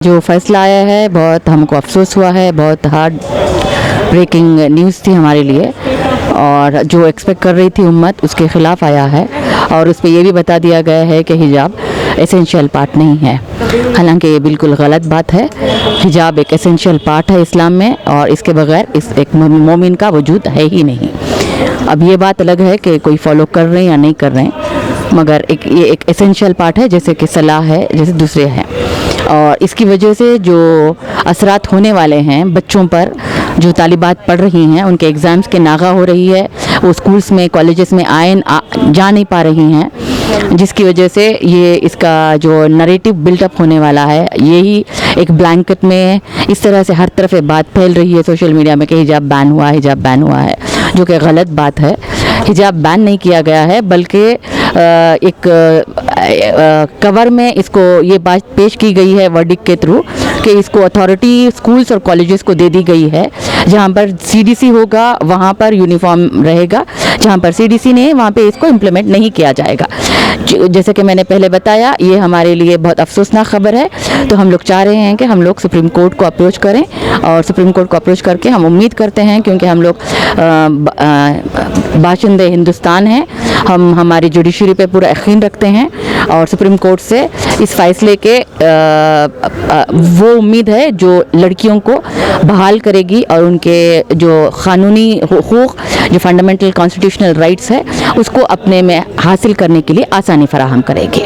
जो फैसला आया है बहुत हमको अफसोस हुआ है, बहुत हार्ड ब्रेकिंग न्यूज़ थी हमारे लिए और जो एक्सपेक्ट कर रही थी उम्मत उसके ख़िलाफ़ आया है और उस पर यह भी बता दिया गया है कि हिजाब एसेंशियल पार्ट नहीं है। हालांकि ये बिल्कुल गलत बात है। हिजाब एक एसेंशियल पार्ट है इस्लाम में और इसके बगैर इस एक मोमिन का वजूद है ही नहीं। अब ये बात अलग है कि कोई फॉलो कर रहे हैं या नहीं कर रहे हैं, मगर ये एक एसेंशियल पार्ट है जैसे कि सलाह है, जैसे दूसरे हैं। और इसकी वजह से जो असरात होने वाले हैं बच्चों पर, जो तालिबात पढ़ रही हैं उनके एग्ज़ाम्स के नागा हो रही है, वो स्कूल्स में कॉलेजेस में जा नहीं पा रही हैं, जिसकी वजह से ये इसका जो नरेटिव बिल्टअप होने वाला है यही एक ब्लैंकेट में इस तरह से हर तरफ बात फैल रही है सोशल मीडिया में कि हिजाब बैन हुआ है, हिजाब बैन हुआ है, जो कि गलत बात है। हिजाब बैन नहीं किया गया है, बल्कि एक कवर में इसको ये बात पेश की गई है वर्डिक्ट के थ्रू कि इसको अथॉरिटी स्कूल्स और कॉलेजेस को दे दी गई है। जहाँ पर सीडीसी होगा वहाँ पर यूनिफॉर्म रहेगा, जहाँ पर सीडीसी नहीं है वहाँ पे इसको इम्प्लीमेंट नहीं किया जाएगा। जैसे कि मैंने पहले बताया, ये हमारे लिए बहुत अफसोसनाक खबर है। तो हम लोग चाह रहे हैं कि हम लोग सुप्रीम कोर्ट को अप्रोच करें और सुप्रीम कोर्ट को अप्रोच करके हम उम्मीद करते हैं, क्योंकि हम लोग बाशिंदे हिंदुस्तान हैं, हम हमारी जुडिशरी पे पूरा यकीन रखते हैं और सुप्रीम कोर्ट से इस फैसले के वो उम्मीद है जो लड़कियों को बहाल करेगी और उनके जो क़ानूनी हुकूक़, जो फंडामेंटल कॉन्स्टिट्यूशनल राइट्स है, उसको अपने में हासिल करने के लिए आसानी फराहम करेगी।